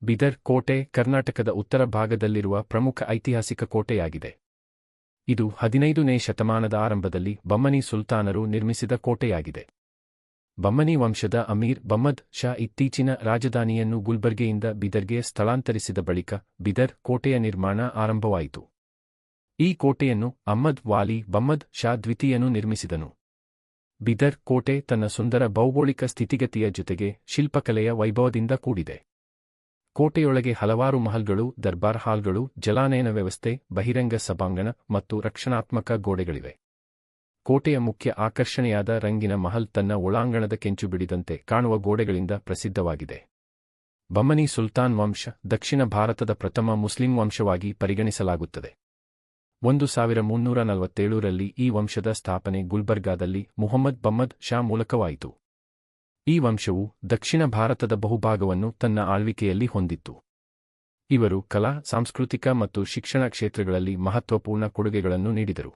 ಬಿದರ್ ಕೋಟೆ ಕರ್ನಾಟಕದ ಉತ್ತರ ಭಾಗದಲ್ಲಿರುವ ಪ್ರಮುಖ ಐತಿಹಾಸಿಕ ಕೋಟೆಯಾಗಿದೆ. ಇದು 15ನೇ ಶತಮಾನದ ಆರಂಭದಲ್ಲಿ ಬಮ್ಮನಿ ಸುಲ್ತಾನರು ನಿರ್ಮಿಸಿದ ಕೋಟೆಯಾಗಿದೆ. ಬಮ್ಮನಿ ವಂಶದ ಅಮೀರ್ ಬಹ್ಮದ್ ಶಾ ಇತ್ತೀಚಿನ ರಾಜಧಾನಿಯನ್ನು ಗುಲ್ಬರ್ಗೆಯಿಂದ ಬಿದರ್ಗೆ ಸ್ಥಳಾಂತರಿಸಿದ ಬಳಿಕ ಬಿದರ್ ಕೋಟೆಯ ನಿರ್ಮಾಣ ಆರಂಭವಾಯಿತು. ಈ ಕೋಟೆಯನ್ನು ಅಹ್ಮದ್ ವಾಲಿ ಬಹ್ಮದ್ ಶಾ ದ್ವಿತೀಯನು ನಿರ್ಮಿಸಿದನು. ಬಿದರ್ ಕೋಟೆ ತನ್ನ ಸುಂದರ ಭೌಗೋಳಿಕ ಸ್ಥಿತಿಗತಿಯ ಜೊತೆಗೆ ಶಿಲ್ಪಕಲೆಯ ವೈಭವದಿಂದ ಕೂಡಿದೆ. ಕೋಟೆಯೊಳಗೆ ಹಲವಾರು ಮಹಲ್ಗಳು, ದರ್ಬಾರ್ ಹಾಲ್ಗಳು, ಜಲಾನಯನ ವ್ಯವಸ್ಥೆ, ಬಹಿರಂಗ ಸಭಾಂಗಣ ಮತ್ತು ರಕ್ಷಣಾತ್ಮಕ ಗೋಡೆಗಳಿವೆ. ಕೋಟೆಯ ಮುಖ್ಯ ಆಕರ್ಷಣೆಯಾದ ರಂಗಿನ ಮಹಲ್ ತನ್ನ ಒಳಾಂಗಣದ ಕೆಂಚು ಬಿಡಿದಂತೆ ಕಾಣುವ ಗೋಡೆಗಳಿಂದ ಪ್ರಸಿದ್ಧವಾಗಿದೆ. ಬಮ್ಮನಿ ಸುಲ್ತಾನ್ ವಂಶ ದಕ್ಷಿಣ ಭಾರತದ ಪ್ರಥಮ ಮುಸ್ಲಿಂ ವಂಶವಾಗಿ ಪರಿಗಣಿಸಲಾಗುತ್ತದೆ. 1347ರಲ್ಲಿ ಈ ವಂಶದ ಸ್ಥಾಪನೆ ಗುಲ್ಬರ್ಗಾದಲ್ಲಿ ಮುಹಮ್ಮದ್ ಬಹ್ಮದ್ ಶಾ ಮೂಲಕವಾಯಿತು. ಈ ವಂಶವು ದಕ್ಷಿಣ ಭಾರತದ ಬಹುಭಾಗವನ್ನು ತನ್ನ ಆಳ್ವಿಕೆಯಲ್ಲಿ ಹೊಂದಿತ್ತು. ಇವರು ಕಲಾ, ಸಾಂಸ್ಕೃತಿಕ ಮತ್ತು ಶಿಕ್ಷಣ ಕ್ಷೇತ್ರಗಳಲ್ಲಿ ಮಹತ್ವಪೂರ್ಣ ಕೊಡುಗೆಗಳನ್ನು ನೀಡಿದರು.